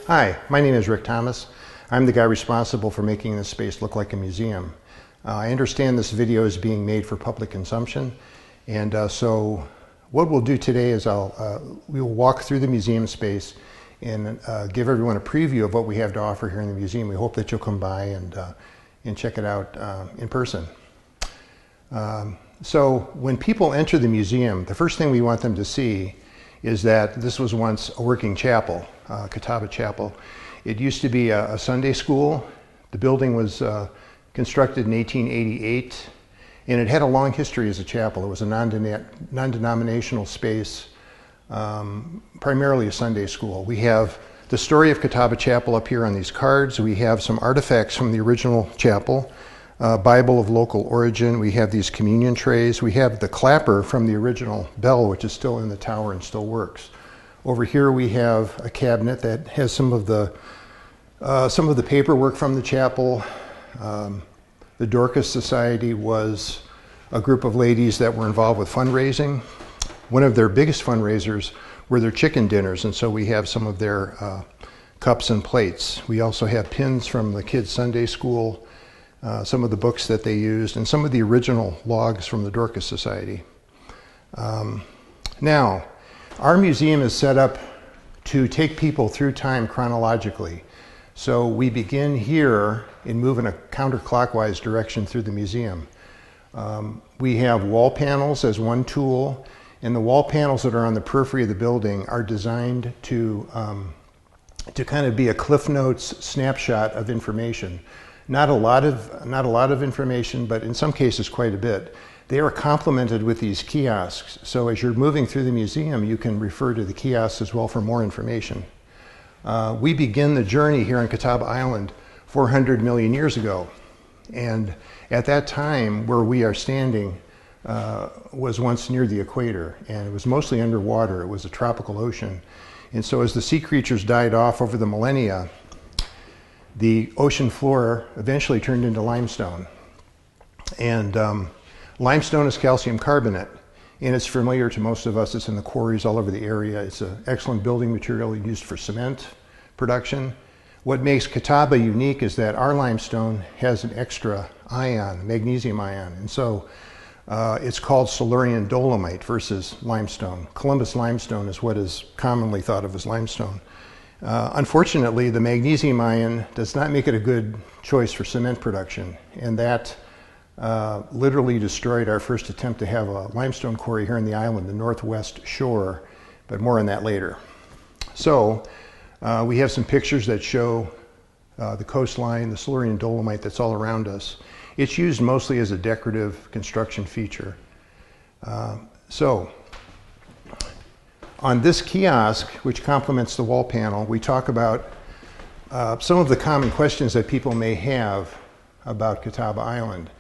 Hi, my name is Rick Thomas. I'm the guy responsible for making this space look like a museum. I understand this video is being made for public consumption, and so what we'll do today is we'll walk through the museum space and give everyone a preview of what we have to offer here in the museum. We hope that you'll come by and check it out in person. So when people enter the museum, the first thing we want them to see is that this was once a working chapel, Catawba Chapel. It used to be a Sunday school. The building was constructed in 1888, and it had a long history as a chapel. It was a non-denominational space, primarily a Sunday school. We have the story of Catawba Chapel up here on these cards. We have some artifacts from the original chapel, Bible of local origin. We have these communion trays. We have the clapper from the original bell, which is still in the tower and still works. Over here we have a cabinet that has some of the paperwork from the chapel. The Dorcas Society was a group of ladies that were involved with fundraising. One of their biggest fundraisers were their chicken dinners, and so we have some of their cups and plates. We also have pins from the kids' Sunday school, some of the books that they used, and some of the original logs from the Dorcas Society. Now, our museum is set up to take people through time chronologically. So we begin here and move in a counterclockwise direction through the museum. We have wall panels as one tool, and the wall panels that are on the periphery of the building are designed to kind of be a Cliff Notes snapshot of information. Not a lot of information, but in some cases quite a bit. They are complemented with these kiosks. So as you're moving through the museum, you can refer to the kiosks as well for more information. We begin the journey here on Catawba Island 400 million years ago. And at that time, where we are standing was once near the equator, and it was mostly underwater. It was a tropical ocean. And so as the sea creatures died off over the millennia, the ocean floor eventually turned into limestone. And limestone is calcium carbonate, and it's familiar to most of us. It's in the quarries all over the area. It's an excellent building material used for cement production. What makes Catawba unique is that our limestone has an extra ion, magnesium ion, and so it's called Silurian dolomite versus limestone. Columbus limestone is what is commonly thought of as limestone. Unfortunately, the magnesium ion does not make it a good choice for cement production, and that literally destroyed our first attempt to have a limestone quarry here on the island, the northwest shore, but more on that later. So we have some pictures that show the coastline, the Silurian dolomite that's all around us. It's used mostly as a decorative construction feature. So on this kiosk, which complements the wall panel, we talk about some of the common questions that people may have about Catawba Island.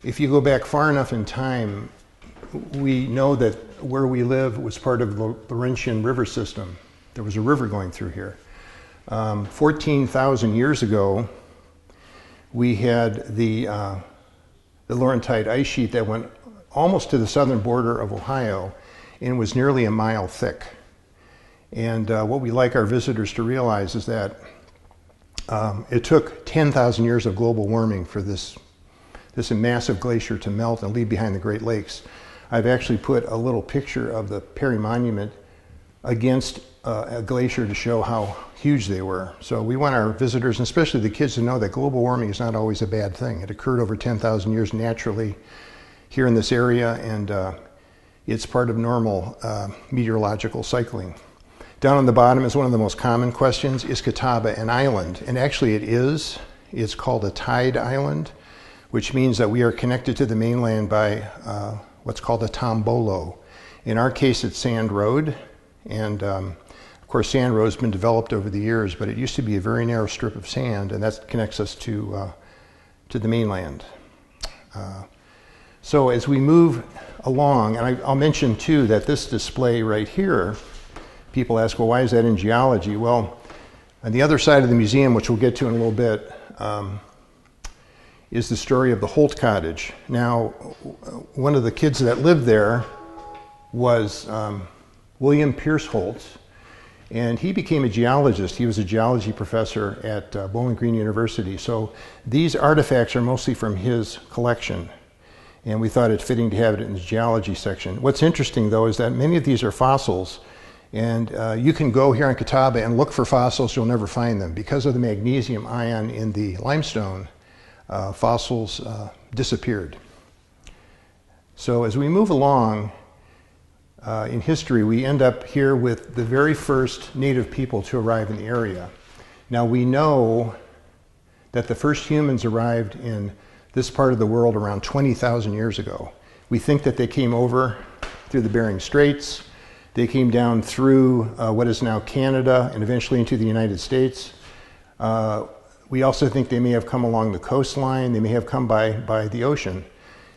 If you go back far enough in time, we know that where we live was part of the Laurentian River system. There was a river going through here. 14,000 years ago, we had the Laurentide ice sheet that went almost to the southern border of Ohio and was nearly a mile thick. And what we like our visitors to realize is that it took 10,000 years of global warming for this massive glacier to melt and leave behind the Great Lakes. I've actually put a little picture of the Perry Monument against a glacier to show how huge they were. So we want our visitors, and especially the kids, to know that global warming is not always a bad thing. It occurred over 10,000 years naturally here in this area, and it's part of normal meteorological cycling. Down on the bottom is one of the most common questions: is Catawba an island? And actually it is. It's called a tide island, which means that we are connected to the mainland by what's called a tombolo. In our case, it's Sand Road, and of course Sand Road has been developed over the years, but it used to be a very narrow strip of sand, and that connects us to the mainland. So as we move along, and I'll mention too that this display right here, people ask, well, why is that in geology? Well, on the other side of the museum, which we'll get to in a little bit, is the story of the Holt Cottage. Now, one of the kids that lived there was William Pierce Holt, And he became a geologist. He was a geology professor at Bowling Green University. So these artifacts are mostly from his collection. And we thought it fitting to have it in the geology section. What's interesting, though, is that many of these are fossils. And you can go here on Catawba and look for fossils, you'll never find them. Because of the magnesium ion in the limestone, fossils disappeared. So as we move along in history, we end up here with the very first native people to arrive in the area. Now we know that the first humans arrived in this part of the world around 20,000 years ago. We think that they came over through the Bering Straits. They came down through what is now Canada and eventually into the United States. We also think they may have come along the coastline. They may have come by the ocean.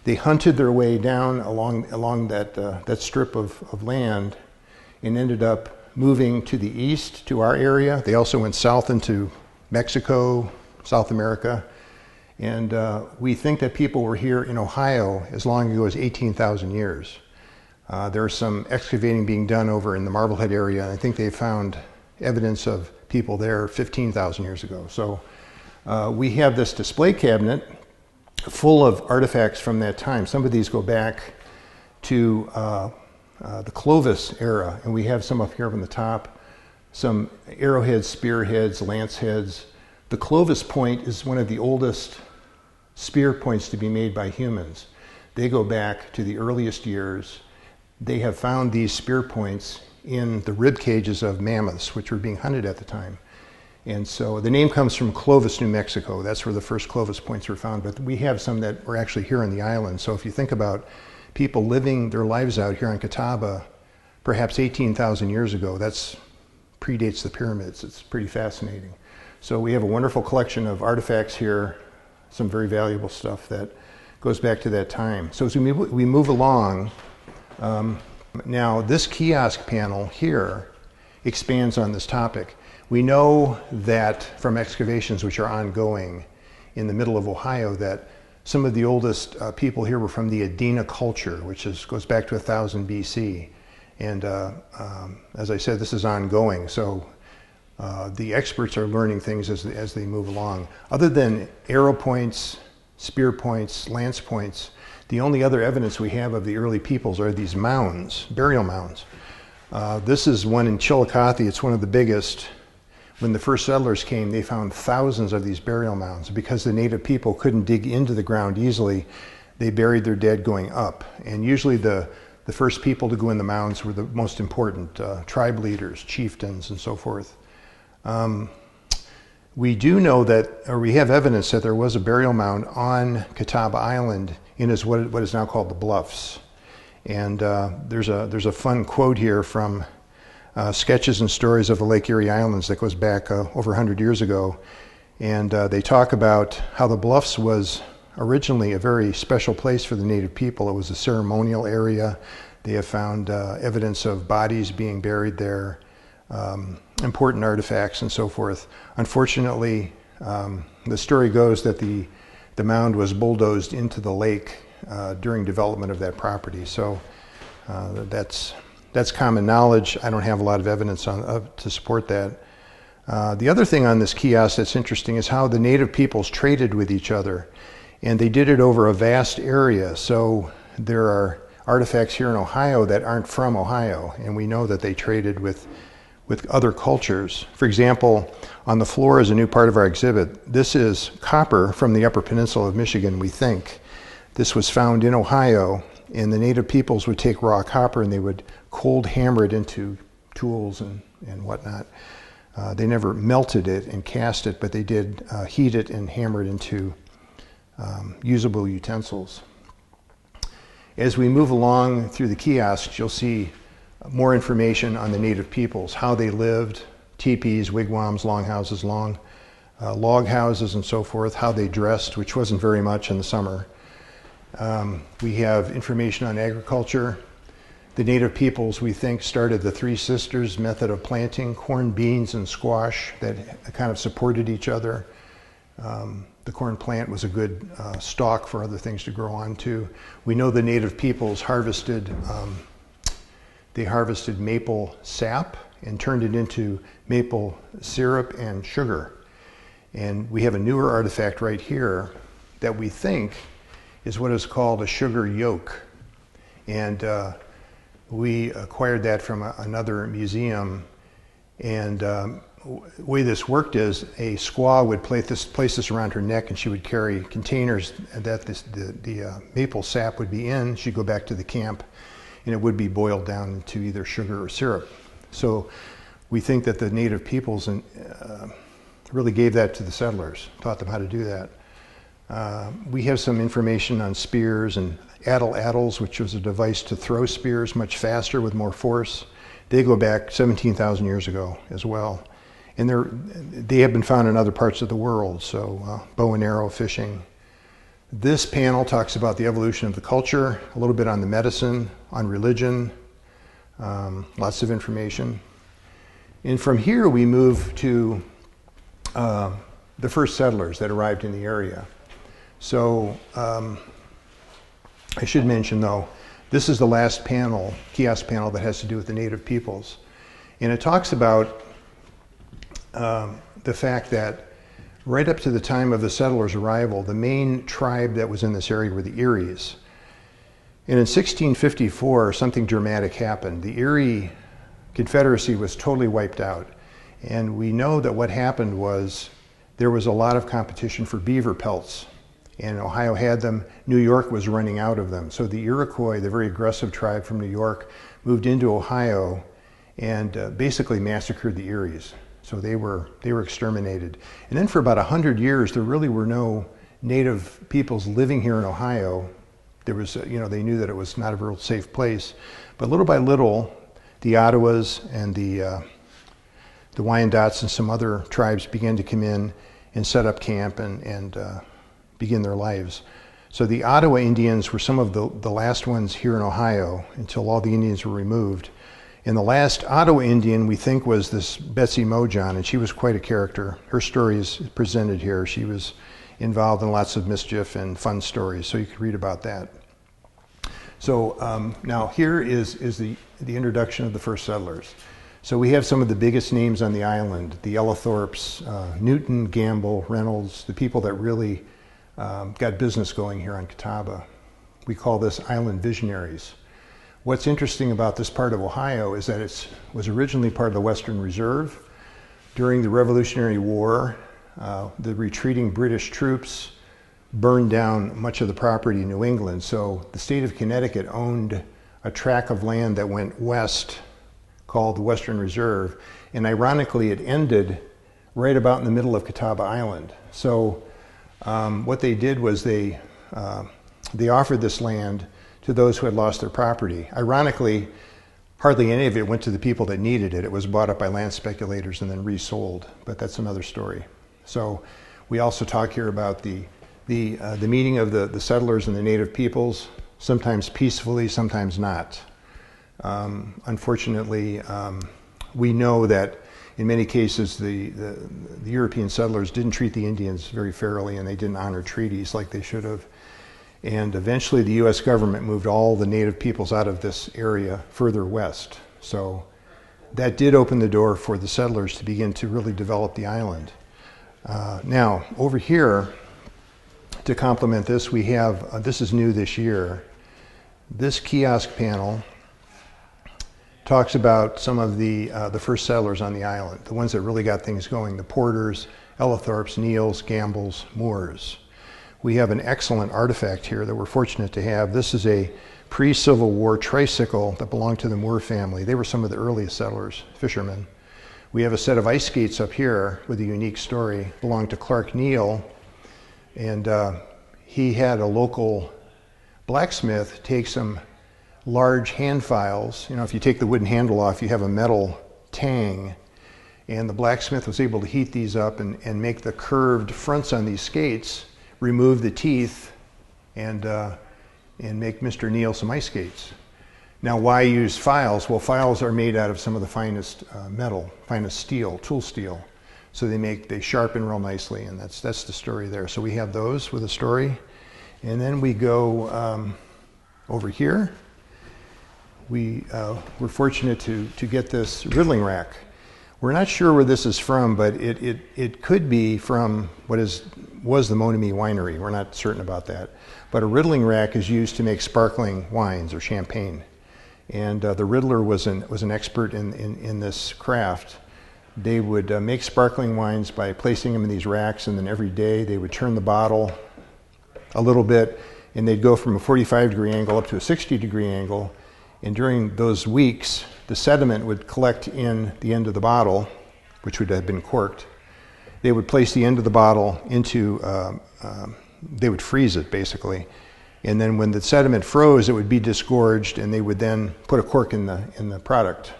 They hunted their way down along that strip of land and ended up moving to the east to our area. They also went south into Mexico, South America. And we think that people were here in Ohio as long ago as 18,000 years. There's some excavating being done over in the Marblehead area, and I think they found evidence of people there 15,000 years ago. So we have this display cabinet full of artifacts from that time. Some of these go back to the Clovis era, and we have some up here on the top, some arrowheads, spearheads, lance heads. The Clovis Point is one of the oldest spear points to be made by humans. They go back to the earliest years. They have found these spear points in the rib cages of mammoths, which were being hunted at the time. And so the name comes from Clovis, New Mexico. That's where the first Clovis points were found. But we have some that were actually here on the island. So if you think about people living their lives out here on Catawba, perhaps 18,000 years ago, that predates the pyramids. It's pretty fascinating. So we have a wonderful collection of artifacts here, some very valuable stuff that goes back to that time. So as we move along, now this kiosk panel here expands on this topic. We know that from excavations which are ongoing in the middle of Ohio that some of the oldest people here were from the Adena culture, which goes back to 1000 BC. And as I said, this is ongoing. So the experts are learning things as they move along. Other than arrow points, spear points, lance points, the only other evidence we have of the early peoples are these mounds, burial mounds. This is one in Chillicothe. It's one of the biggest. When the first settlers came, they found thousands of these burial mounds. Because the native people couldn't dig into the ground easily, they buried their dead going up. And usually the first people to go in the mounds were the most important, tribe leaders, chieftains, and so forth. We do know that, or we have evidence that there was a burial mound on Catawba Island in what is now called the Bluffs. And there's a fun quote here from Sketches and Stories of the Lake Erie Islands that goes back over 100 years ago. And they talk about how the Bluffs was originally a very special place for the native people. It was a ceremonial area. They have found evidence of bodies being buried there, important artifacts and so forth. Unfortunately, the story goes that the mound was bulldozed into the lake during development of that property. So that's common knowledge. I don't have a lot of evidence to support that. The other thing on this kiosk that's interesting is how the native peoples traded with each other. And they did it over a vast area. So there are artifacts here in Ohio that aren't from Ohio. And we know that they traded with other cultures. For example, on the floor is a new part of our exhibit. This is copper from the Upper Peninsula of Michigan, we think. This was found in Ohio, and the native peoples would take raw copper and they would cold hammer it into tools and whatnot. They never melted it and cast it, but they did heat it and hammer it into usable utensils. As we move along through the kiosks, you'll see more information on the native peoples, how they lived, teepees, wigwams, longhouses, log houses and so forth, how they dressed, which wasn't very much in the summer. We have information on agriculture. The native peoples, we think, started the Three Sisters method of planting corn, beans, and squash that kind of supported each other. The corn plant was a good stalk for other things to grow onto. We know the native peoples harvested maple sap and turned it into maple syrup and sugar. And we have a newer artifact right here that we think is what is called a sugar yoke. And we acquired that from another museum. And the way this worked is a squaw would place this around her neck, and she would carry containers that the maple sap would be in. She'd go back to the camp, and it would be boiled down into either sugar or syrup. So we think that the native peoples really gave that to the settlers, taught them how to do that. We have some information on spears and addles, which was a device to throw spears much faster with more force. They go back 17,000 years ago as well. And they have been found in other parts of the world, so bow and arrow fishing. This panel talks about the evolution of the culture, a little bit on the medicine, on religion, lots of information. And from here we move to the first settlers that arrived in the area. So I should mention though, this is the last panel, kiosk panel, that has to do with the native peoples. And it talks about the fact that right up to the time of the settlers' arrival, the main tribe that was in this area were the Eries. And in 1654, something dramatic happened. The Erie Confederacy was totally wiped out. And we know that what happened was there was a lot of competition for beaver pelts. And Ohio had them. New York was running out of them. So the Iroquois, the very aggressive tribe from New York, moved into Ohio and basically massacred the Eries. So they were exterminated. And then for about 100 years, there really were no native peoples living here in Ohio. There was, they knew that it was not a real safe place. But little by little, the Ottawas and the Wyandots and some other tribes began to come in and set up camp and begin their lives. So the Ottawa Indians were some of the last ones here in Ohio until all the Indians were removed. And the last Ottawa Indian, we think, was this Betsy Mojon, and she was quite a character. Her story is presented here. She was involved in lots of mischief and fun stories, so you could read about that. So now here is the introduction of the first settlers. So we have some of the biggest names on the island, the Ellithorpes, Newton, Gamble, Reynolds, the people that really got business going here on Catawba. We call this island visionaries. What's interesting about this part of Ohio is that it was originally part of the Western Reserve. During the Revolutionary War, the retreating British troops burned down much of the property in New England. So the state of Connecticut owned a tract of land that went west called the Western Reserve. And ironically, it ended right about in the middle of Catawba Island. So what they did was they offered this land to those who had lost their property. Ironically, hardly any of it went to the people that needed it. It was bought up by land speculators and then resold, but that's another story. So we also talk here about the meeting of the settlers and the native peoples, sometimes peacefully, sometimes not. Unfortunately, we know that in many cases the European settlers didn't treat the Indians very fairly, and they didn't honor treaties like they should have. And eventually the U.S. government moved all the native peoples out of this area further west. So that did open the door for the settlers to begin to really develop the island. Now, over here, to complement this, we have, this is new this year, this kiosk panel talks about some of the first settlers on the island, the ones that really got things going, the Porters, Ellithorpes, Neals, Gambles, Moores. We have an excellent artifact here that we're fortunate to have. This is a pre-Civil War tricycle that belonged to the Moore family. They were some of the earliest settlers, fishermen. We have a set of ice skates up here with a unique story. Belonged to Clark Neal, and he had a local blacksmith take some large hand files. If you take the wooden handle off, you have a metal tang, and the blacksmith was able to heat these up and make the curved fronts on these skates, remove the teeth, and make Mr. Neal some ice skates. Now, why use files? Well, files are made out of some of the finest metal, finest steel, tool steel. So they sharpen real nicely, and that's the story there. So we have those with a story. And then we go over here. we were fortunate to get this Riddling Rack. We're not sure where this is from, but it could be from what was the Mound Winery. We're not certain about that. But a Riddling Rack is used to make sparkling wines or champagne. And the Riddler was an expert in this craft. They would make sparkling wines by placing them in these racks, and then every day they would turn the bottle a little bit, and they'd go from a 45-degree angle up to a 60-degree angle. And during those weeks, the sediment would collect in the end of the bottle, which would have been corked. They would place the end of the bottle into, they would freeze it basically. And then when the sediment froze, it would be disgorged, and they would then put a cork in the product.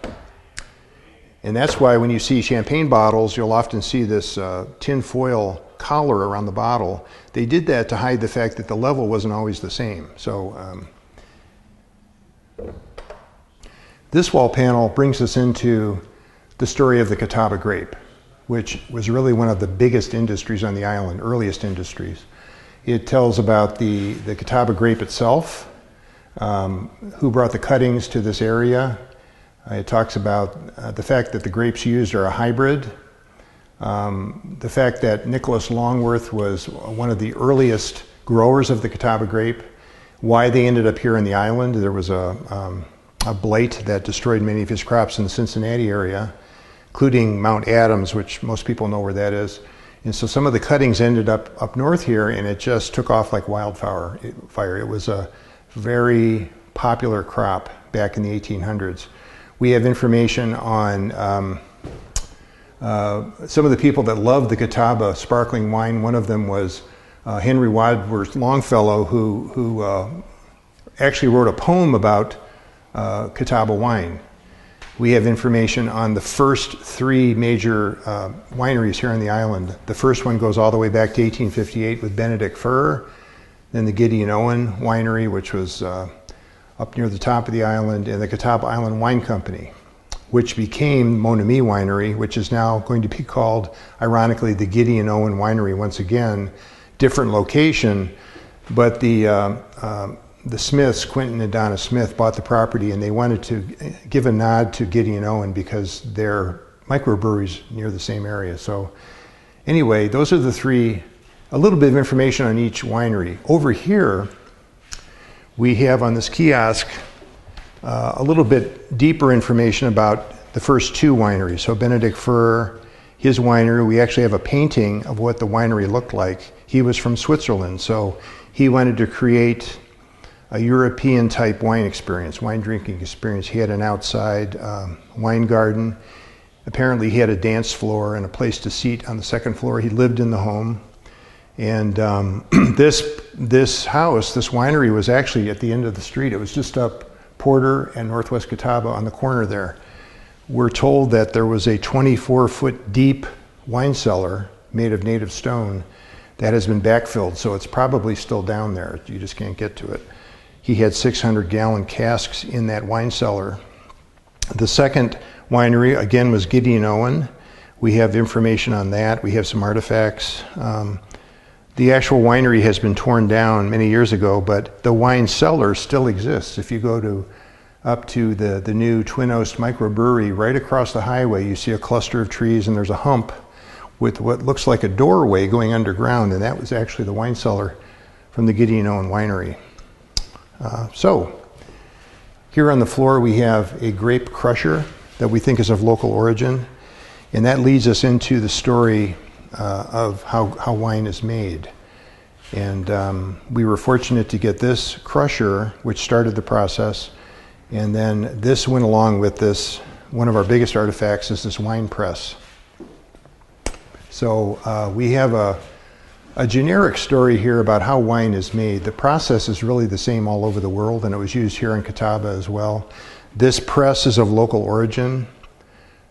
And that's why when you see champagne bottles, you'll often see this tin foil collar around the bottle. They did that to hide the fact that the level wasn't always the same. So this wall panel brings us into the story of the Catawba Grape, which was really one of the biggest industries on the island, earliest industries. It tells about the Catawba Grape itself, who brought the cuttings to this area. It talks about the fact that the grapes used are a hybrid, the fact that Nicholas Longworth was one of the earliest growers of the Catawba Grape, why they ended up here on the island. There was a blight that destroyed many of his crops in the Cincinnati area, including Mount Adams, which most people know where that is. And so some of the cuttings ended up north here, and it just took off like wildfire. It was a very popular crop back in the 1800s. We have information on some of the people that loved the Catawba sparkling wine. One of them was Henry Wadsworth Longfellow, who actually wrote a poem about Catawba wine. We have information on the first three major wineries here on the island. The first one goes all the way back to 1858 with Benedict Furr, then the Gideon Owen Winery, which was up near the top of the island, and the Catawba Island Wine Company, which became Monomy Winery, which is now going to be called, ironically, the Gideon Owen Winery once again. Different location, but the Smiths, Quentin and Donna Smith, bought the property, and they wanted to give a nod to Gideon Owen because they're microbreweries near the same area. So anyway, those are the three, a little bit of information on each winery. Over here, we have on this kiosk a little bit deeper information about the first two wineries. So Benedict Furr, his winery, we actually have a painting of what the winery looked like. He was from Switzerland, so he wanted to create a European type wine experience, wine drinking experience. He had an outside wine garden. Apparently he had a dance floor and a place to seat on the second floor. He lived in the home. And this house, this winery, was actually at the end of the street. It was just up Porter and Northwest Catawba on the corner there. We're told that there was a 24-foot deep wine cellar made of native stone that has been backfilled, so it's probably still down there. You just can't get to it. He had 600-gallon casks in that wine cellar. The second winery, again, was Gideon Owen. We have information on that. We have some artifacts. The actual winery has been torn down many years ago, but the wine cellar still exists. If you go up to the new Twin Oaks microbrewery, right across the highway, you see a cluster of trees, and there's a hump with what looks like a doorway going underground, and that was actually the wine cellar from the Gideon Owen Winery. So here on the floor we have a Grape Crusher that we think is of local origin, and that leads us into the story of how wine is made. And we were fortunate to get this crusher, which started the process, and then this went along with this. One of our biggest artifacts is this wine press. So we have a generic story here about how wine is made. The process is really the same all over the world, and it was used here in Catawba as well. This press is of local origin,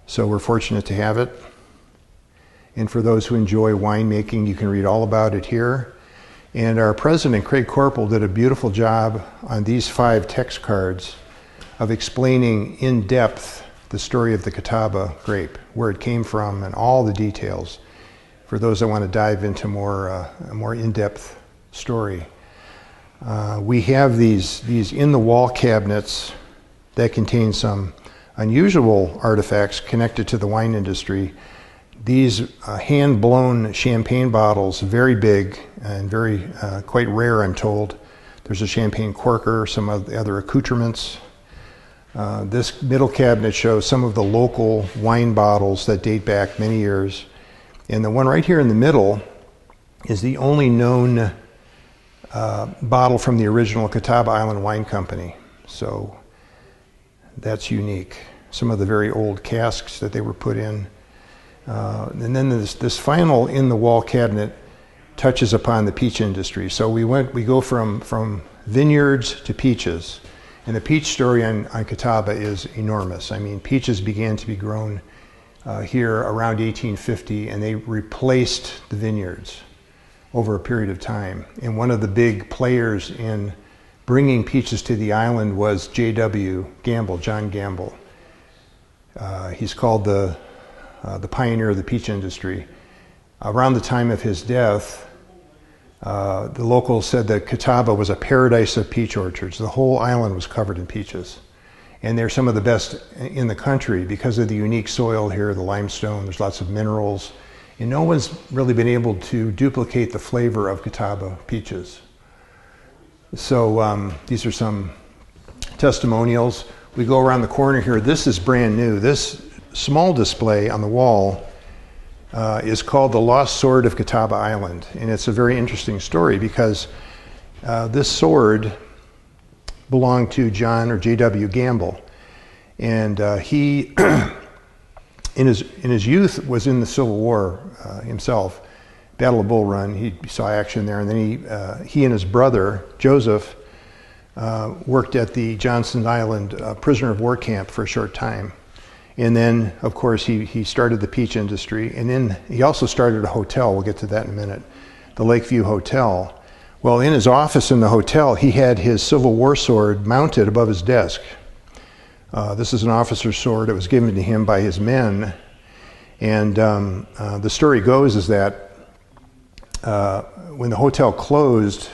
so we're fortunate to have it. And for those who enjoy winemaking, you can read all about it here. And our president, Craig Corporal, did a beautiful job on these 5 text cards of explaining in depth the story of the Catawba grape, where it came from, and all the details for those that want to dive into a more in-depth story. We have these in the wall cabinets that contains some unusual artifacts connected to the wine industry. These hand-blown champagne bottles, very big and very quite rare, I'm told. There's a champagne corker, some of the other accoutrements. This middle cabinet shows some of the local wine bottles that date back many years. And the one right here in the middle is the only known bottle from the original Catawba Island Wine Company. So that's unique. Some of the very old casks that they were put in. And then this final in-the-wall cabinet touches upon the peach industry. So we go from vineyards to peaches. And the peach story on Catawba is enormous. I mean, peaches began to be grown here around 1850, and they replaced the vineyards over a period of time. And one of the big players in bringing peaches to the island was J.W. Gamble, John Gamble. He's called the pioneer of the peach industry. Around the time of his death, the locals said that Catawba was a paradise of peach orchards. The whole island was covered in peaches. And they're some of the best in the country because of the unique soil here, the limestone, there's lots of minerals. And no one's really been able to duplicate the flavor of Catawba peaches. So these are some testimonials. We go around the corner here. This is brand new. This small display on the wall is called The Lost Sword of Catawba Island. And it's a very interesting story because this sword belonged to John or J.W. Gamble. And he, in his youth, was in the Civil War himself, Battle of Bull Run. He saw action there. And then he and his brother, Joseph, worked at the Johnston Island prisoner of war camp for a short time. And then, of course, he started the peach industry. And then he also started a hotel. We'll get to that in a minute. The Lakeview Hotel. Well, in his office in the hotel, he had his Civil War sword mounted above his desk. This is an officer's sword. It was given to him by his men. And the story goes is that when the hotel closed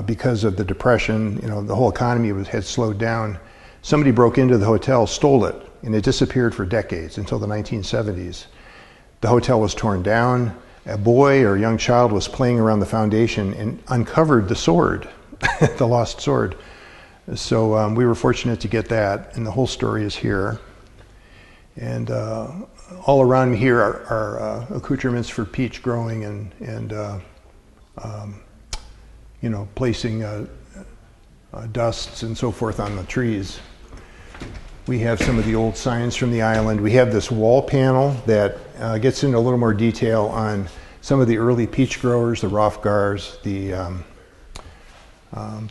because of the Depression, the whole economy had slowed down, somebody broke into the hotel, stole it, and it disappeared for decades until the 1970s. The hotel was torn down. A boy or a young child was playing around the foundation and uncovered the sword, the lost sword. So we were fortunate to get that, and the whole story is here. And all around me here are accoutrements for peach growing and placing dusts and so forth on the trees. We have some of the old signs from the island. We have this wall panel that gets into a little more detail on some of the early peach growers, the Rothgars, the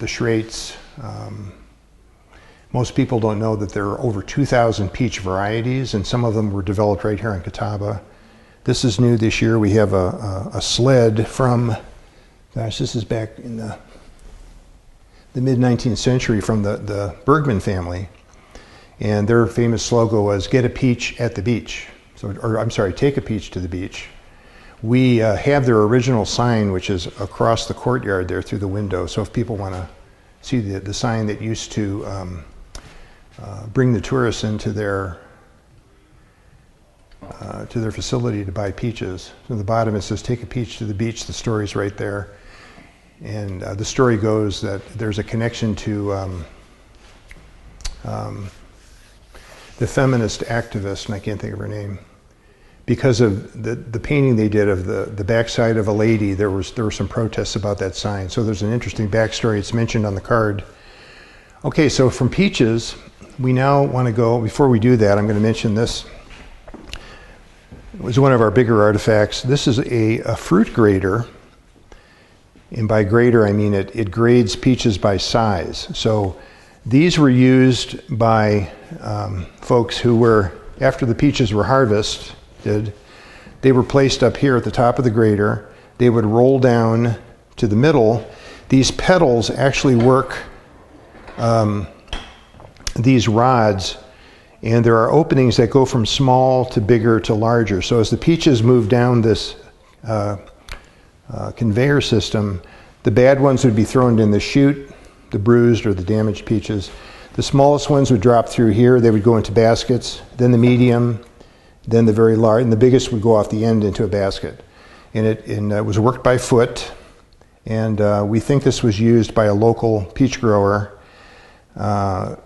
Schrates. Most people don't know that there are over 2,000 peach varieties, and some of them were developed right here in Catawba. This is new this year. We have a sled from, this is back in the mid-19th century from the Bergman family. And their famous slogan was, "Get a peach at the beach." Take a peach to the beach. We have their original sign, which is across the courtyard there through the window. So if people want to see the sign that used to bring the tourists into their facility to buy peaches. So at the bottom it says, "Take a peach to the beach." The story's right there. And the story goes that there's a connection to the feminist activist, and I can't think of her name, because of the painting they did of the backside of a lady. There were some protests about that sign. So there's an interesting backstory. It's mentioned on the card. Okay, so from peaches, we now want to go, before we do that, I'm going to mention this. It was one of our bigger artifacts. This is a fruit grader. And by grader, I mean it grades peaches by size. So these were used by folks who were, after the peaches were harvested, they were placed up here at the top of the grader. They would roll down to the middle. These petals actually work these rods, and there are openings that go from small to bigger to larger. So as the peaches move down this conveyor system, the bad ones would be thrown in the chute, the bruised or the damaged peaches. The smallest ones would drop through here. They would go into baskets, then the medium, then the very large, and the biggest would go off the end into a basket. And it was worked by foot, and we think this was used by a local peach grower to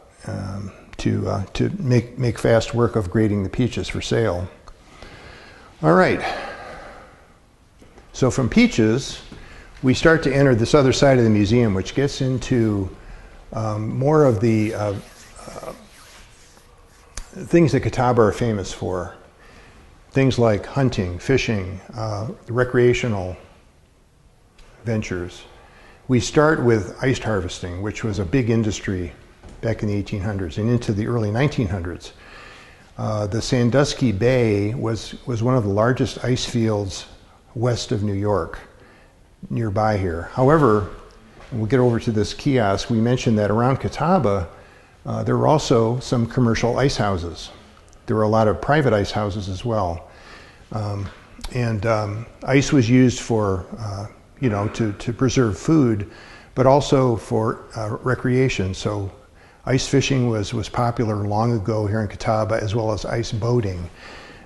make fast work of grading the peaches for sale. All right. So from peaches, we start to enter this other side of the museum, which gets into more of the things that Catawba are famous for. Things like hunting, fishing, recreational ventures. We start with ice harvesting, which was a big industry back in the 1800s and into the early 1900s. The Sandusky Bay was one of the largest ice fields west of New York, nearby here. However, when we get over to this kiosk, we mentioned that around Catawba, there were also some commercial ice houses. There were a lot of private ice houses as well. Ice was used for, to preserve food, but also for recreation. So ice fishing was popular long ago here in Catawba, as well as ice boating.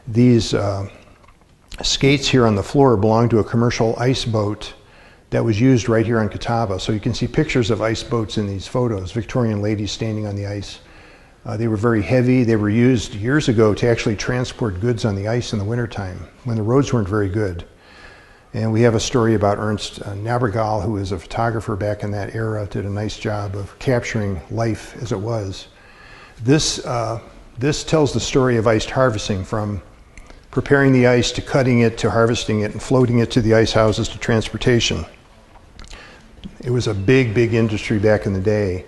These skates here on the floor belong to a commercial ice boat that was used right here on Catawba. So you can see pictures of ice boats in these photos, Victorian ladies standing on the ice. They were very heavy. They were used years ago to actually transport goods on the ice in the wintertime when the roads weren't very good. And we have a story about Ernst Navigon, who was a photographer back in that era, did a nice job of capturing life as it was. This tells the story of ice harvesting, from preparing the ice to cutting it to harvesting it and floating it to the ice houses to transportation. It was a big, big industry back in the day.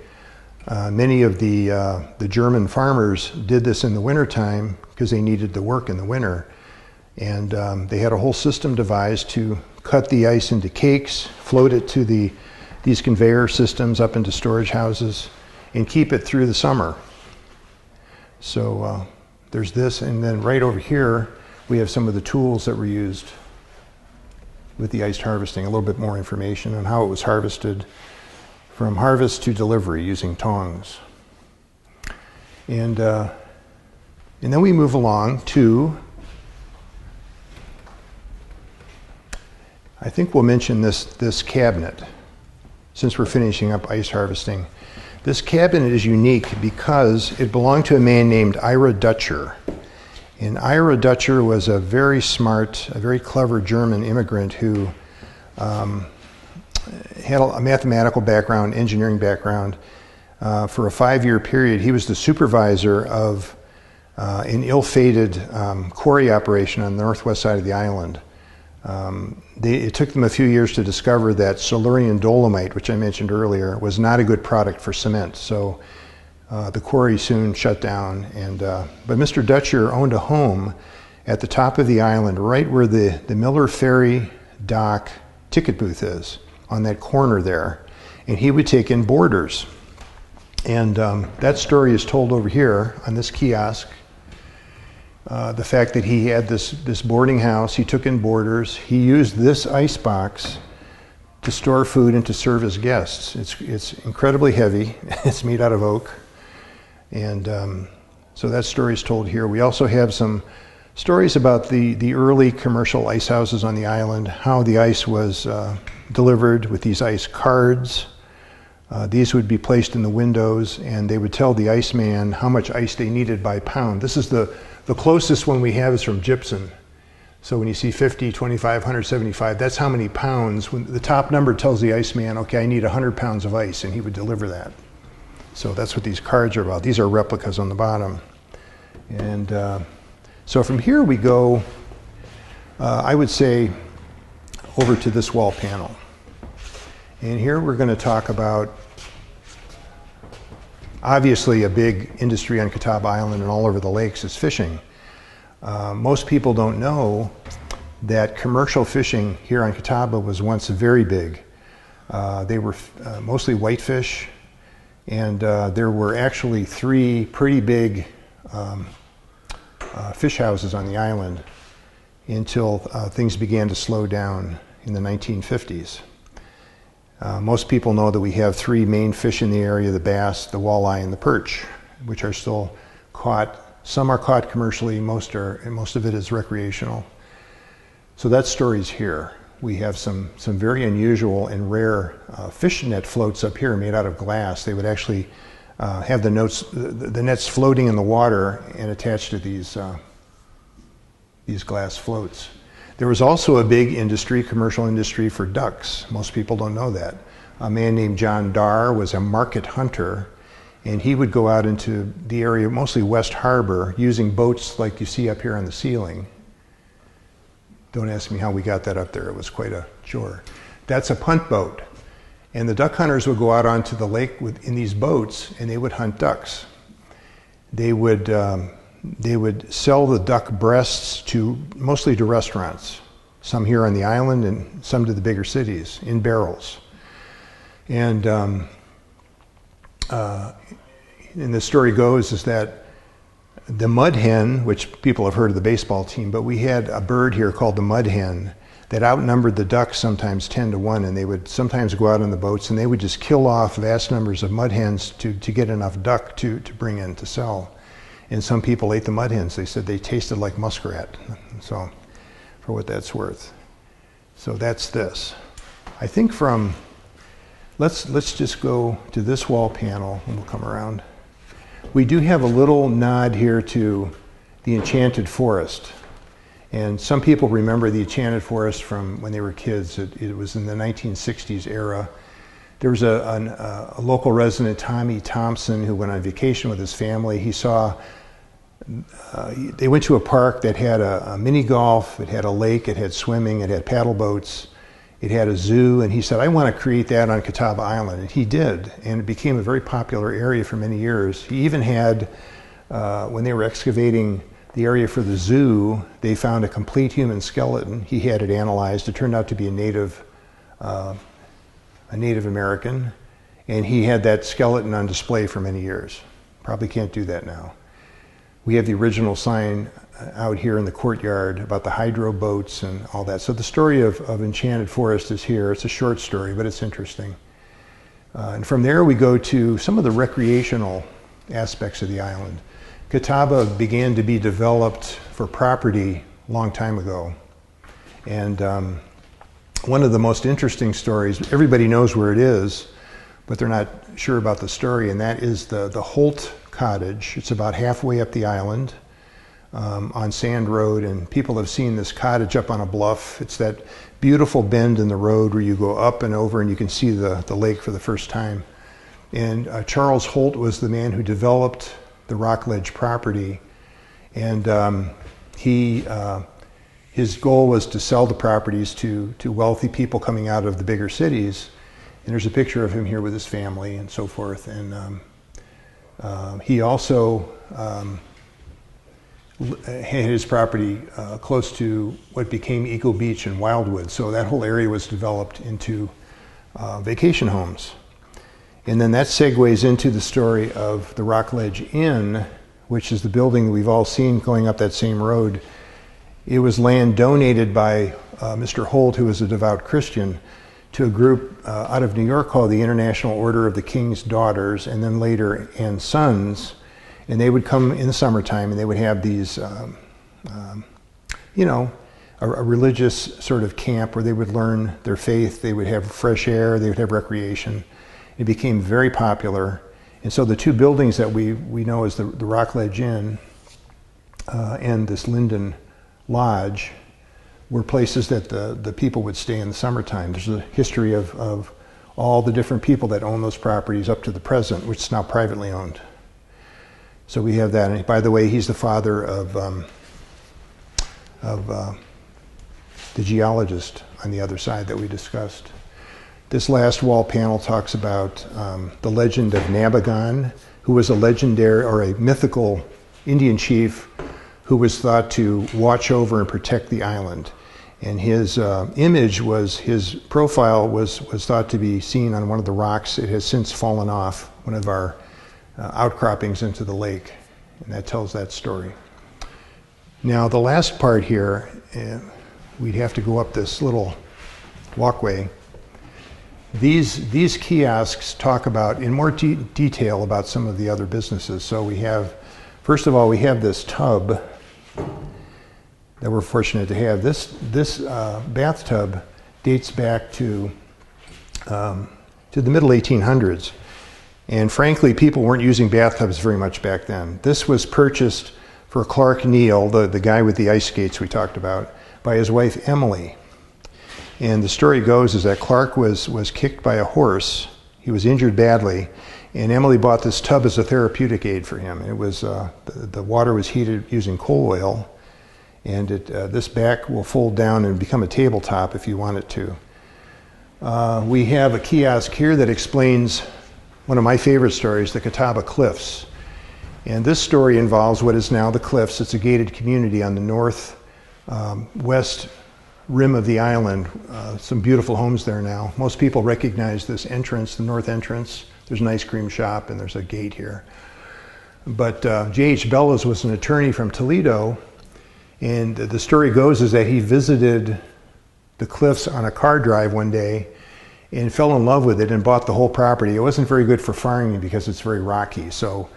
Many of the German farmers did this in the wintertime because they needed the work in the winter. And they had a whole system devised to cut the ice into cakes, float it to these conveyor systems up into storage houses, and keep it through the summer. So there's this, and then right over here, we have some of the tools that were used with the ice harvesting, a little bit more information on how it was harvested from harvest to delivery using tongs. And then we move along to, I think we'll mention this cabinet since we're finishing up ice harvesting. This cabinet is unique because it belonged to a man named Ira Dutcher. And Ira Dutcher was a very smart, a very clever German immigrant who had a mathematical background, engineering background. For a 5-year period, he was the supervisor of an ill-fated quarry operation on the northwest side of the island. It took them a few years to discover that Silurian dolomite, which I mentioned earlier, was not a good product for cement. So the quarry soon shut down. But Mr. Dutcher owned a home at the top of the island, right where the Miller Ferry dock ticket booth is, on that corner there. And he would take in boarders. And that story is told over here on this kiosk. The fact that he had this boarding house, he took in boarders. He used this ice box to store food and to serve his guests. It's incredibly heavy. It's made out of oak. And so that story is told here. We also have some stories about the early commercial ice houses on the island, how the ice was delivered with these ice cards. These would be placed in the windows, and they would tell the iceman how much ice they needed by pound. This is the closest one we have is from gypsum. So when you see 50, 25, 175, that's how many pounds. When the top number tells the iceman, okay, I need 100 pounds of ice, and he would deliver that. So that's what these cards are about. These are replicas on the bottom. And so from here we go, I would say, over to this wall panel. And here we're going to talk about, obviously a big industry on Catawba Island and all over the lakes is fishing. Most people don't know that commercial fishing here on Catawba was once very big. They were mostly whitefish, and there were actually 3 pretty big fish houses on the island until things began to slow down in the 1950s. Most people know that we have three main fish in the area, the bass, the walleye, and the perch, which are still caught. Some are caught commercially, most of it is recreational. So that story's here. We have some very unusual and rare fish net floats up here made out of glass. They would actually have the nets floating in the water and attached to these glass floats. There was also a big industry, commercial industry for ducks. Most people don't know that. A man named John Darr was a market hunter, and he would go out into the area, mostly West Harbor, using boats like you see up here on the ceiling. Don't ask me how we got that up there. It was quite a chore. That's a punt boat. And the duck hunters would go out onto the lake in these boats, and they would hunt ducks. They would sell the duck breasts mostly to restaurants, some here on the island and some to the bigger cities in barrels. And the story goes is that the mud hen, which people have heard of the baseball team, but we had a bird here called the mud hen that outnumbered the ducks sometimes 10-1, and they would sometimes go out on the boats and they would just kill off vast numbers of mud hens to get enough duck to bring in to sell. And some people ate the mud hens. They said they tasted like muskrat. So, for what that's worth. So that's this. I think let's just go to this wall panel and we'll come around. We do have a little nod here to the Enchanted Forest. And some people remember the Enchanted Forest from when they were kids. It was in the 1960s era. There was a local resident, Tommy Thompson, who went on vacation with his family. He saw, they went to a park that had a mini golf, it had a lake, it had swimming, it had paddle boats, it had a zoo, and he said, I want to create that on Catawba Island. And he did, and it became a very popular area for many years. He even had, when they were excavating the area for the zoo, they found a complete human skeleton. He had it analyzed. It turned out to be a Native American, and he had that skeleton on display for many years. Probably can't do that now. We have the original sign out here in the courtyard about the hydro boats and all that. So the story of Enchanted Forest is here. It's a short story, but it's interesting. And from there we go to some of the recreational aspects of the island. Catawba began to be developed for property a long time ago. And one of the most interesting stories, everybody knows where it is, but they're not sure about the story, and that is the Holt Cottage. It's about halfway up the island on Sand Road, and people have seen this cottage up on a bluff. It's that beautiful bend in the road where you go up and over and you can see the lake for the first time. And Charles Holt was the man who developed the Rockledge property, and his goal was to sell the properties to wealthy people coming out of the bigger cities. And there's a picture of him here with his family and so forth. And he also had his property close to what became Eagle Beach and Wildwood. So that whole area was developed into vacation homes. And then that segues into the story of the Rockledge Inn, which is the building that we've all seen going up that same road. It was land donated by Mr. Holt, who was a devout Christian, to a group out of New York called the International Order of the King's Daughters, and then later and Sons. And they would come in the summertime and they would have these, a religious sort of camp where they would learn their faith. They would have fresh air, they would have recreation. It became very popular. And so the two buildings that we know as the Rockledge Inn and this Linden Lodge were places that the people would stay in the summertime. There's a history of all the different people that own those properties up to the present, which is now privately owned. So we have that. And by the way, he's the father of the geologist on the other side that we discussed. This last wall panel talks about the legend of Navigon, who was a legendary or a mythical Indian chief who was thought to watch over and protect the island. And his his profile was thought to be seen on one of the rocks. It has since fallen off, one of our outcroppings into the lake, and that tells that story. Now the last part here, we'd have to go up this little walkway. These kiosks talk about, in more detail, about some of the other businesses. So we have, first of all, we have this tub that we're fortunate to have. This bathtub dates back to the middle 1800s. And frankly, people weren't using bathtubs very much back then. This was purchased for Clark Neal, the guy with the ice skates we talked about, by his wife Emily. And the story goes is that Clark was kicked by a horse. He was injured badly, and Emily bought this tub as a therapeutic aid for him. It was the water was heated using coal oil, and this back will fold down and become a tabletop if you want it to. We have a kiosk here that explains one of my favorite stories, the Catawba Cliffs. And this story involves what is now the Cliffs. It's a gated community on the north west rim of the island. Some beautiful homes there now. Most people recognize this entrance, the north entrance. There's an ice cream shop and there's a gate here. But J.H. Bellows was an attorney from Toledo, and the story goes is that he visited the Cliffs on a car drive one day and fell in love with it and bought the whole property. It wasn't very good for farming because it's very rocky. So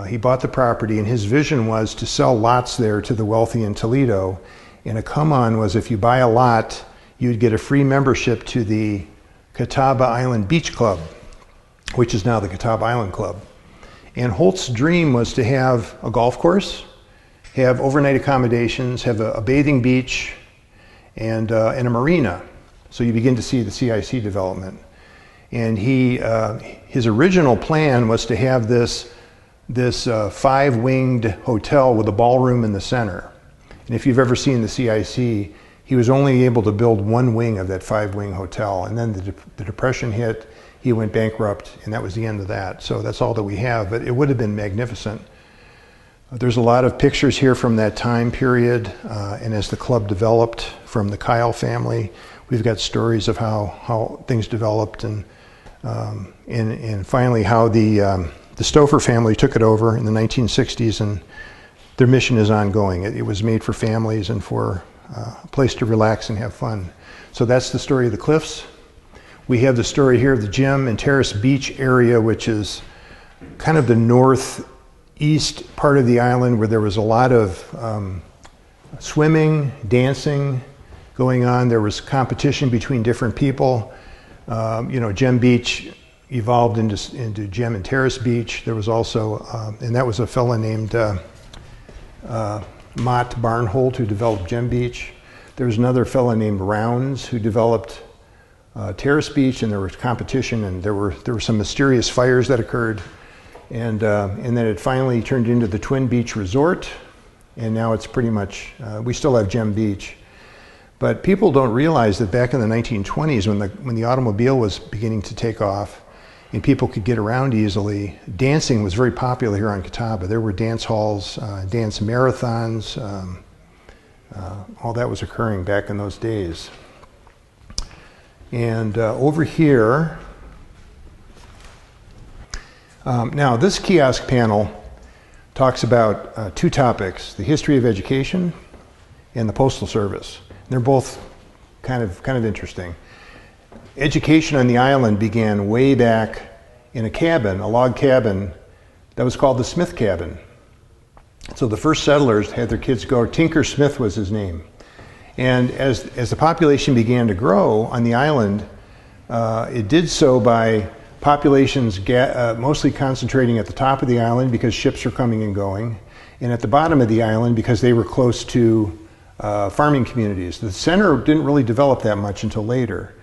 he bought the property, and his vision was to sell lots there to the wealthy in Toledo. And a come-on was if you buy a lot, you'd get a free membership to the Catawba Island Beach Club, which is now the Catawba Island Club. And Holt's dream was to have a golf course, have overnight accommodations, have a bathing beach, and a marina. So you begin to see the CIC development. And his original plan was to have this five-winged hotel with a ballroom in the center. And if you've ever seen the CIC, he was only able to build one wing of that five-wing hotel. And then the Depression hit, he went bankrupt, and that was the end of that. So that's all that we have, but it would have been magnificent. There's a lot of pictures here from that time period, and as the club developed from the Kyle family, we've got stories of how things developed, and finally how the Stouffer family took it over in the 1960s, and their mission is ongoing. It was made for families and for a place to relax and have fun. So that's the story of the Cliffs. We have the story here of the Gem and Terrace Beach area, which is kind of the northeast part of the island where there was a lot of swimming, dancing going on. There was competition between different people. Gem Beach evolved into Gem and Terrace Beach. There was also, and that was a fellow named Mott Barnholt who developed Gem Beach. There was another fellow named Rounds who developed Terrace Beach, and there was competition, and there were some mysterious fires that occurred, and then it finally turned into the Twin Beach Resort, and now it's pretty much, we still have Gem Beach. But people don't realize that back in the 1920s, when the automobile was beginning to take off and people could get around easily, dancing was very popular here on Catawba. There were dance halls, dance marathons, all that was occurring back in those days. And over here, now this kiosk panel talks about two topics: the history of education and the Postal Service. They're both kind of interesting. Education on the island began way back in a cabin, a log cabin that was called the Smith Cabin. So the first settlers had their kids go. Tinker Smith was his name. And as the population began to grow on the island, it did so by populations mostly concentrating at the top of the island because ships were coming and going, and at the bottom of the island because they were close to farming communities. The center didn't really develop that much until later.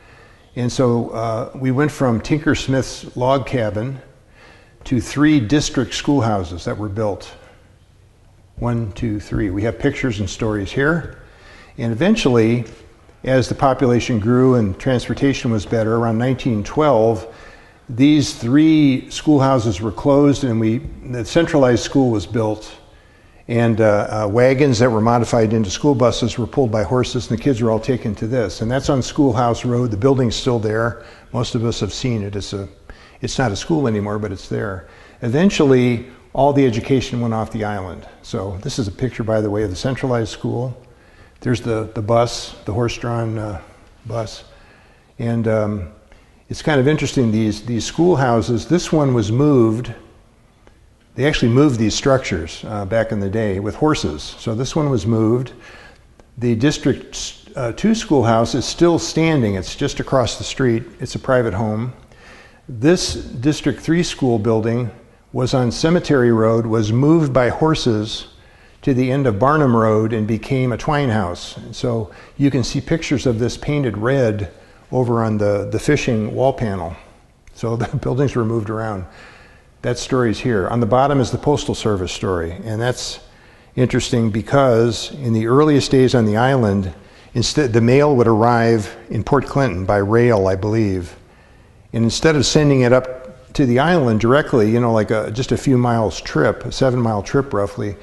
And so we went from Tinker Smith's log cabin to 3 district schoolhouses that were built. 1, 2, 3. We have pictures and stories here. And eventually, as the population grew and transportation was better, around 1912, these 3 schoolhouses were closed, and the centralized school was built. And wagons that were modified into school buses were pulled by horses, and the kids were all taken to this. And that's on Schoolhouse Road. The building's still there. Most of us have seen it. It's not a school anymore, but it's there. Eventually, all the education went off the island. So this is a picture, by the way, of the centralized school. There's the bus, the horse-drawn bus. And It's kind of interesting, these schoolhouses, this one was moved. They actually moved these structures back in the day with horses. So this one was moved. The District 2 schoolhouse is still standing. It's just across the street. It's a private home. This District 3 school building was on Cemetery Road, was moved by horses to the end of Barnum Road and became a twine house. And so you can see pictures of this painted red over on the fishing wall panel. So the buildings were moved around. That story's here. On the bottom is the Postal Service story, and that's interesting because in the earliest days on the island, instead the mail would arrive in Port Clinton by rail, I believe, and instead of sending it up to the island directly, you know, like just a few miles trip, a 7-mile trip roughly,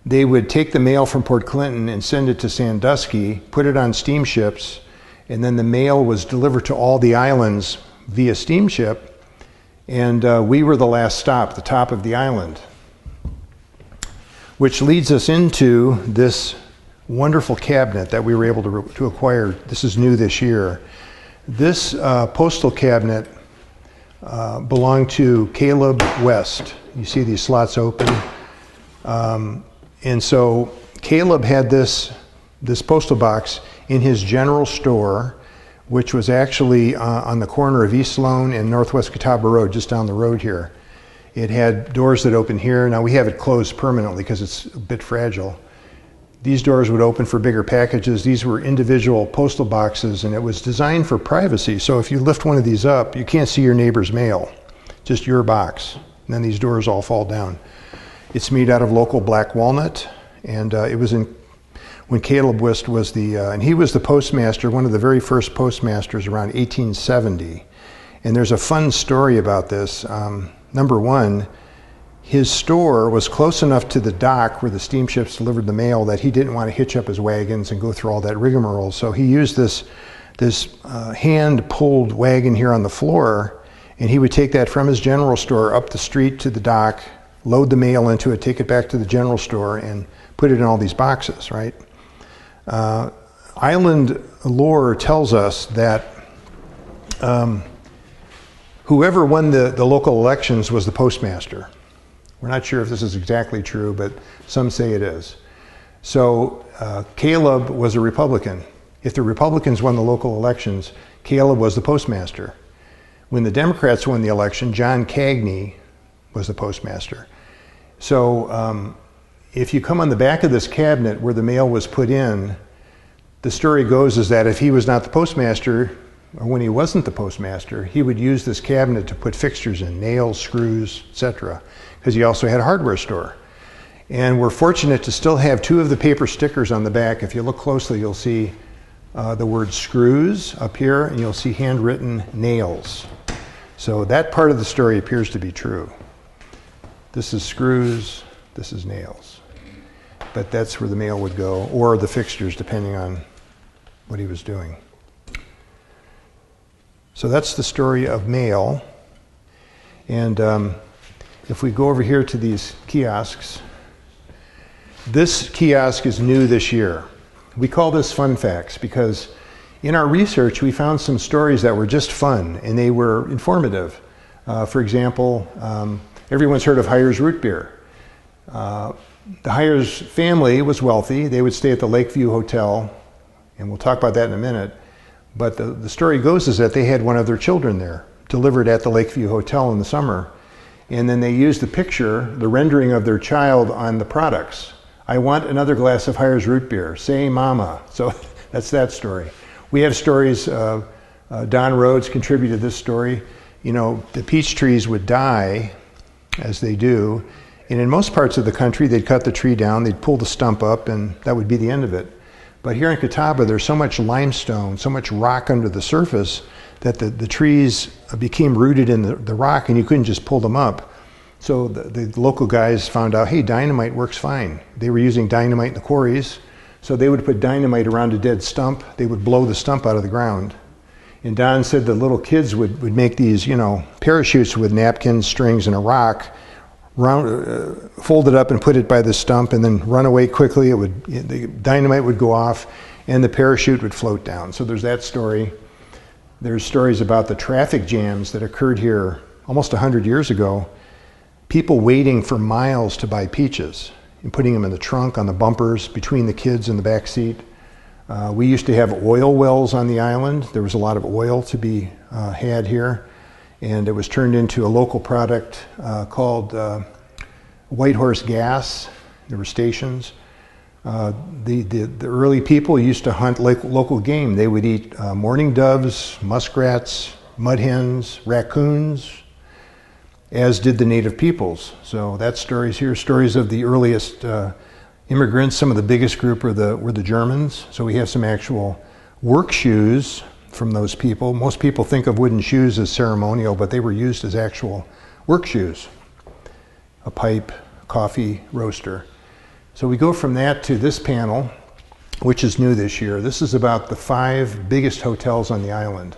they would take the mail from Port Clinton and send it to Sandusky, put it on steamships, and then the mail was delivered to all the islands via steamship, and we were the last stop, the top of the island. Which leads us into this wonderful cabinet that we were able to acquire. This is new this year. This postal cabinet belonged to Caleb West. You see these slots open. And so Caleb had this postal box in his general store, which was actually on the corner of East Sloan and Northwest Catawba Road, just down the road here. It had doors that open here. Now we have it closed permanently because it's a bit fragile. These doors would open for bigger packages. These were individual postal boxes, and it was designed for privacy. So if you lift one of these up, you can't see your neighbor's mail, just your box. And then these doors all fall down. It's made out of local black walnut, and it was when Caleb West was and he was the postmaster, one of the very first postmasters around 1870. And there's a fun story about this. Number one, his store was close enough to the dock where the steamships delivered the mail that he didn't want to hitch up his wagons and go through all that rigmarole. So he used this hand-pulled wagon here on the floor, and he would take that from his general store up the street to the dock, load the mail into it, take it back to the general store, and put it in all these boxes, right? Island lore tells us that whoever won the local elections was the postmaster. We're not sure if this is exactly true, but some say it is. So Caleb was a Republican. If the Republicans won the local elections, Caleb was the postmaster. When the Democrats won the election, John Cagney was the postmaster. So if you come on the back of this cabinet where the mail was put in, the story goes is that if he was not the postmaster, or when he wasn't the postmaster, he would use this cabinet to put fixtures in, nails, screws, etc., because he also had a hardware store. And we're fortunate to still have 2 of the paper stickers on the back. If you look closely, you'll see the word screws up here, and you'll see handwritten nails. So that part of the story appears to be true. This is screws, this is nails. But that's where the mail would go, or the fixtures, depending on what he was doing. So that's the story of mail. And if we go over here to these kiosks, this kiosk is new this year. We call this Fun Facts because in our research we found some stories that were just fun and they were informative. For example, everyone's heard of Hires Root Beer. The Hires family was wealthy. They would stay at the Lakeview Hotel, and we'll talk about that in a minute. But the story goes is that they had one of their children there, delivered at the Lakeview Hotel in the summer. And then they used the picture, the rendering of their child on the products. I want another glass of Hires Root Beer. Say mama. So that's that story. We have stories, Don Rhodes contributed this story. You know, the peach trees would die, as they do. And in most parts of the country, they'd cut the tree down, they'd pull the stump up, and that would be the end of it. But here in Catawba, there's so much limestone, so much rock under the surface that the trees became rooted in the rock and you couldn't just pull them up. So the local guys found out, hey, dynamite works fine. They were using dynamite in the quarries, so they would put dynamite around a dead stump. They would blow the stump out of the ground. And Don said the little kids would make these, you know, parachutes with napkins, strings, and a rock, fold it up and put it by the stump and then run away quickly. The dynamite would go off and the parachute would float down. So there's that story. There's stories about the traffic jams that occurred here almost 100 years ago. People waiting for miles to buy peaches and putting them in the trunk, on the bumpers, between the kids in the back seat. We used to have oil wells on the island. There was a lot of oil to be had here, and it was turned into a local product called White Horse gas. There were stations. The early people used to hunt local game. They would eat mourning doves, muskrats, mud hens, raccoons, as did the native peoples. So that's stories here, stories of the earliest immigrants. Some of the biggest group were the Germans. So we have some actual work shoes from those people. Most people think of wooden shoes as ceremonial, but they were used as actual work shoes. A pipe, coffee roaster. So we go from that to this panel, which is new this year. This is about the 5 biggest hotels on the island.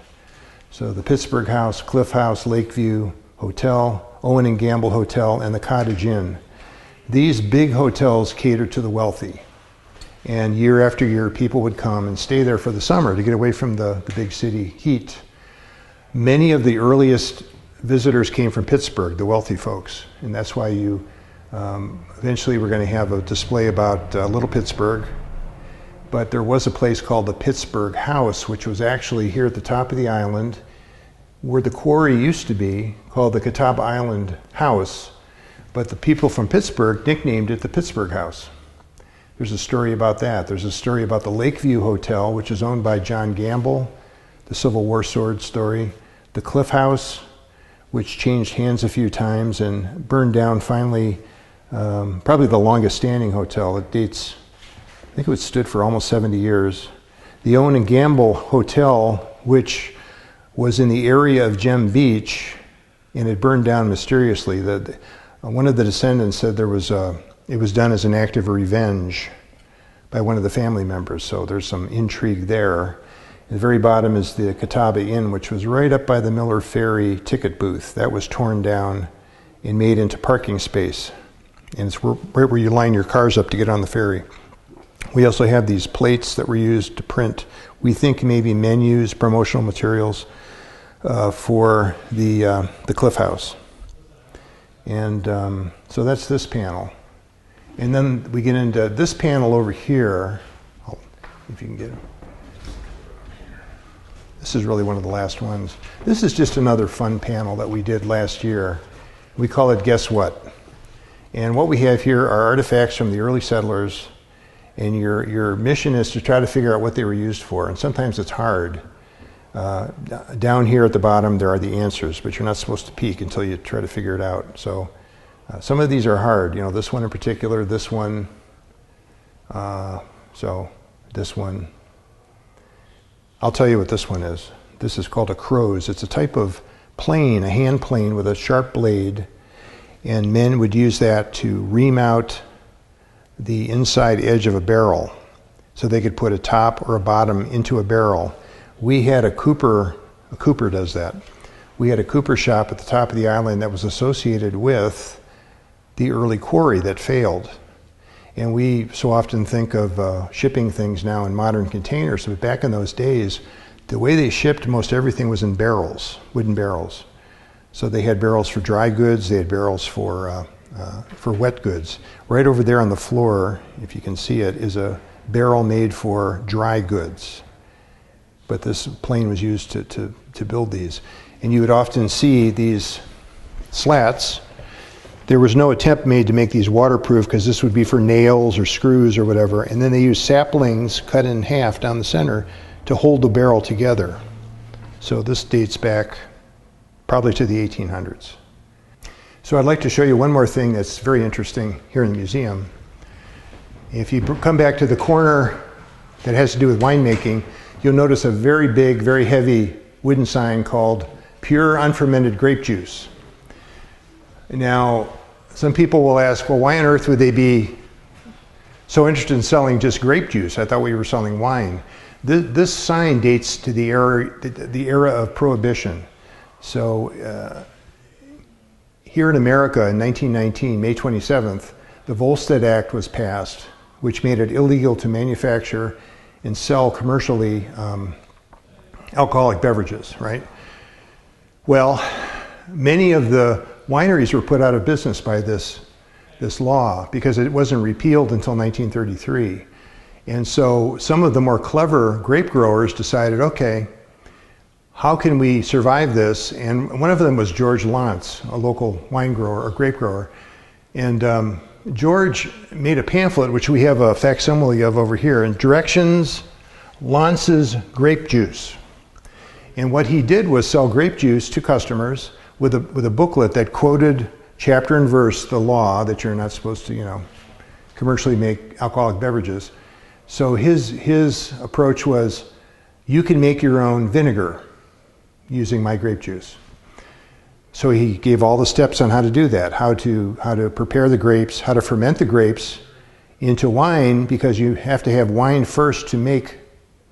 So the Pittsburgh House, Cliff House, Lakeview Hotel, Owen and Gamble Hotel, and the Cottage Inn. These big hotels cater to the wealthy. And year after year, people would come and stay there for the summer to get away from the big city heat. Many of the earliest visitors came from Pittsburgh, the wealthy folks. And that's why eventually we're going to have a display about Little Pittsburgh. But there was a place called the Pittsburgh House, which was actually here at the top of the island, where the quarry used to be, called the Catawba Island House. But the people from Pittsburgh nicknamed it the Pittsburgh House. There's a story about that. There's a story about the Lakeview Hotel, which is owned by John Gamble, the Civil War sword story. The Cliff House, which changed hands a few times and burned down finally, probably the longest standing hotel. It dates, I think it stood for almost 70 years. The Owen and Gamble Hotel, which was in the area of Gem Beach, and it burned down mysteriously. One of the descendants said it was done as an act of revenge by one of the family members, so there's some intrigue there. At the very bottom is the Catawba Inn, which was right up by the Miller Ferry ticket booth. That was torn down and made into parking space. And it's right where you line your cars up to get on the ferry. We also have these plates that were used to print, we think maybe menus, promotional materials for the Cliff House. And so that's this panel. And then we get into this panel over here. If you can get it. This is really one of the last ones. This is just another fun panel that we did last year. We call it Guess What? And what we have here are artifacts from the early settlers, and your mission is to try to figure out what they were used for. And sometimes it's hard. Down here at the bottom there are the answers, but you're not supposed to peek until you try to figure it out. So some of these are hard. You know, this one in particular, this one, so this one. I'll tell you what this one is. This is called a crow's. It's a type of plane, a hand plane with a sharp blade, and men would use that to ream out the inside edge of a barrel so they could put a top or a bottom into a barrel. We had a cooper does that. We had a cooper shop at the top of the island that was associated with the early quarry that failed. And we so often think of shipping things now in modern containers, but back in those days, the way they shipped most everything was in barrels, wooden barrels. So they had barrels for dry goods, they had barrels for wet goods. Right over there on the floor, if you can see it, is a barrel made for dry goods. But this plane was used to build these. And you would often see these slats. There was no attempt made to make these waterproof because this would be for nails or screws or whatever. And then they used saplings cut in half down the center to hold the barrel together. So this dates back probably to the 1800s. So I'd like to show you one more thing that's very interesting here in the museum. If you come back to the corner that has to do with winemaking, you'll notice a very big, very heavy wooden sign called Pure Unfermented Grape Juice. Now, some people will ask, well, why on earth would they be so interested in selling just grape juice? I thought we were selling wine. This sign dates to the era of Prohibition. So here in America in 1919, May 27th, the Volstead Act was passed, which made it illegal to manufacture and sell commercially alcoholic beverages, right? Well, many of the wineries were put out of business by this law because it wasn't repealed until 1933. And so some of the more clever grape growers decided, okay, how can we survive this? And one of them was George Lantz, a local wine grower or grape grower. And George made a pamphlet, which we have a facsimile of over here, and Directions, Lantz's Grape Juice. And what he did was sell grape juice to customers with a booklet that quoted chapter and verse the law that you're not supposed to, commercially make alcoholic beverages. So his approach was, you can make your own vinegar using my grape juice. So he gave all the steps on how to do that, how to prepare the grapes, how to ferment the grapes into wine, because you have to have wine first to make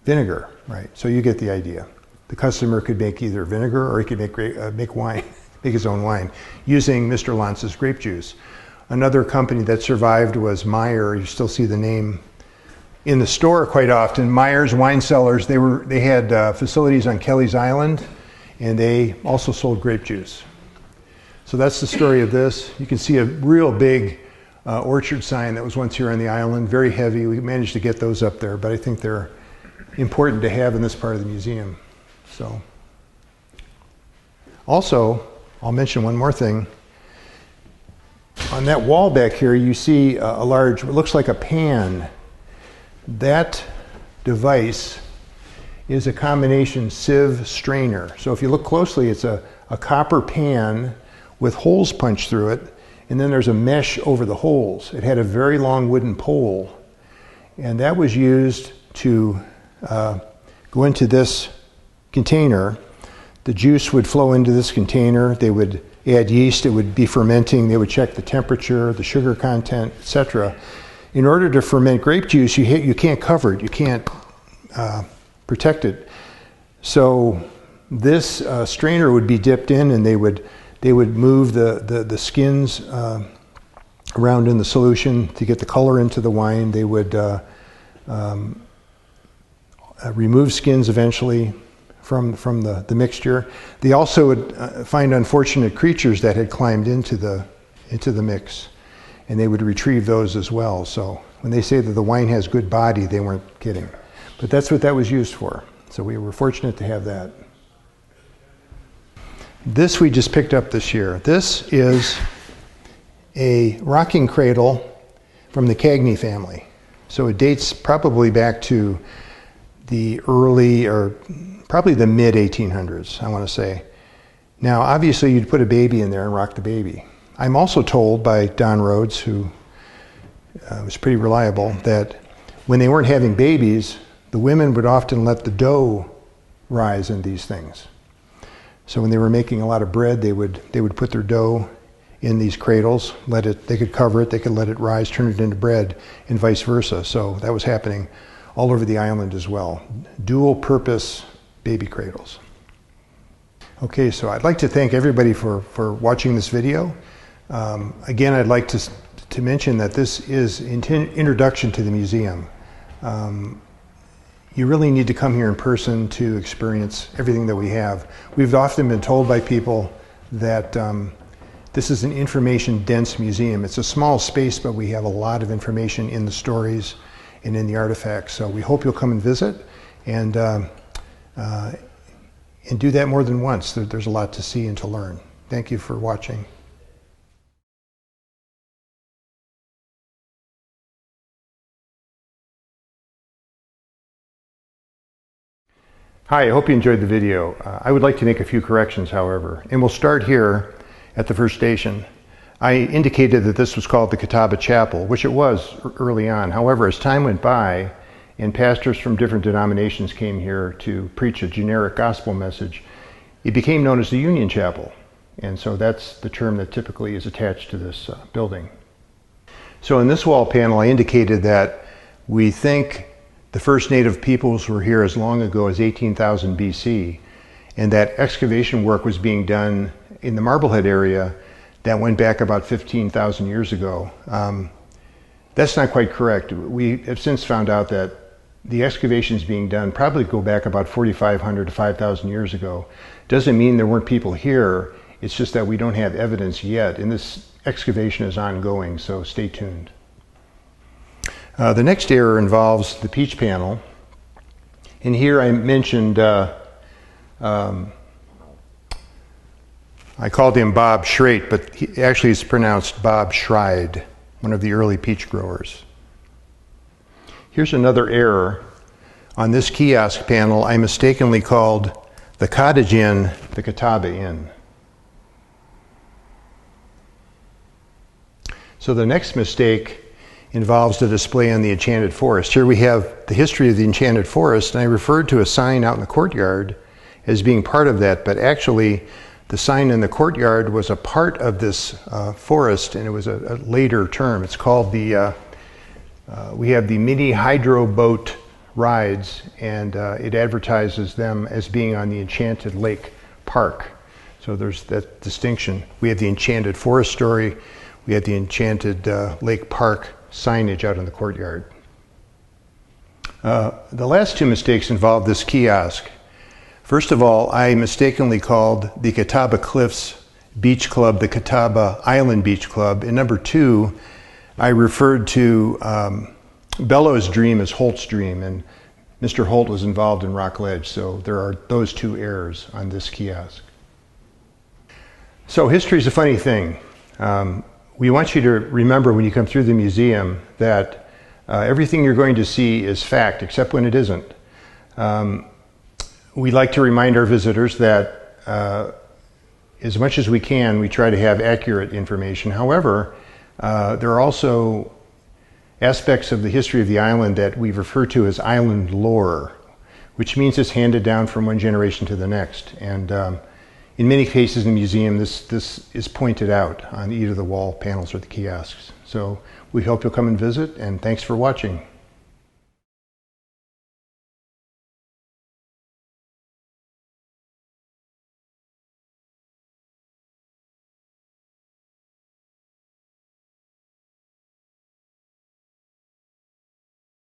vinegar, right? So you get the idea. The customer could make either vinegar or he could make wine, make his own wine, using Mr. Lantz's grape juice. Another company that survived was Meyers. You still see the name in the store quite often. Meyers Wine Cellars. They had facilities on Kelly's Island, and they also sold grape juice. So that's the story of this. You can see a real big orchard sign that was once here on the island, very heavy. We managed to get those up there, but I think they're important to have in this part of the museum. So, also, I'll mention one more thing. On that wall back here, you see a large, what looks like a pan. That device is a combination sieve strainer. So if you look closely, it's a copper pan with holes punched through it, and then there's a mesh over the holes. It had a very long wooden pole, and that was used to go into this container. The juice would flow into this container. They would add yeast. It would be fermenting. They would check the temperature, the sugar content, etc. In order to ferment grape juice, you can't cover it. You can't protect it. So this strainer would be dipped in, and they would move the skins around in the solution to get the color into the wine. They would remove skins eventually from the mixture. They also would find unfortunate creatures that had climbed into the mix, and they would retrieve those as well. So when they say that the wine has good body, they weren't kidding. But that's what that was used for. So we were fortunate to have that. This we just picked up this year. This is a rocking cradle from the Cagney family. So it dates probably back to the early, or probably the mid 1800s, I want to say. Now, obviously, you'd put a baby in there and rock the baby. I'm also told by Don Rhodes, who was pretty reliable, that when they weren't having babies, the women would often let the dough rise in these things. So when they were making a lot of bread, they would put their dough in these cradles, they could cover it, they could let it rise, turn it into bread, and vice versa. So that was happening all over the island as well. Dual purpose baby cradles. Okay, so I'd like to thank everybody for watching this video. Again, I'd like to mention that this is an introduction to the museum. You really need to come here in person to experience everything that we have. We've often been told by people that this is an information-dense museum. It's a small space, but we have a lot of information in the stories and in the artifacts. So we hope you'll come and visit and do that more than once. There's a lot to see and to learn. Thank you for watching. Hi, I hope you enjoyed the video. I would like to make a few corrections, however, and we'll start here at the first station. I indicated that this was called the Catawba Chapel, which it was early on. However, as time went by and pastors from different denominations came here to preach a generic gospel message, it became known as the Union Chapel. And so that's the term that typically is attached to this building. So in this wall panel, I indicated that we think the first native peoples were here as long ago as 18,000 BC, and that excavation work was being done in the Marblehead area that went back about 15,000 years ago. That's not quite correct. We have since found out that the excavations being done probably go back about 4,500 to 5,000 years ago. Doesn't mean there weren't people here. It's just that we don't have evidence yet, and this excavation is ongoing, so stay tuned. The next error involves the peach panel. And here I mentioned, I called him Bob Schreit, but he actually is pronounced Bob Schride, one of the early peach growers. Here's another error. On this kiosk panel, I mistakenly called the Cottage Inn the Catawba Inn. So the next mistake involves the display on the Enchanted Forest. Here we have the history of the Enchanted Forest, and I referred to a sign out in the courtyard as being part of that, but actually the sign in the courtyard was a part of this forest, and it was a later term. It's called the, we have the mini hydro boat rides, and it advertises them as being on the Enchanted Lake Park. So there's that distinction. We have the Enchanted Forest story, we have the Enchanted Lake Park signage out in the courtyard. The last two mistakes involve this kiosk. First of all, I mistakenly called the Catawba Cliffs Beach Club the Catawba Island Beach Club. And number two, I referred to Bellows' dream as Holt's dream, and Mr. Holt was involved in Rockledge, so there are those two errors on this kiosk. So history is a funny thing. We want you to remember when you come through the museum that everything you're going to see is fact, except when it isn't. We like to remind our visitors that as much as we can, we try to have accurate information. However, there are also aspects of the history of the island that we refer to as island lore, which means it's handed down from one generation to the next. And in many cases in the museum, this is pointed out on either the wall panels or the kiosks. So we hope you'll come and visit, and thanks for watching.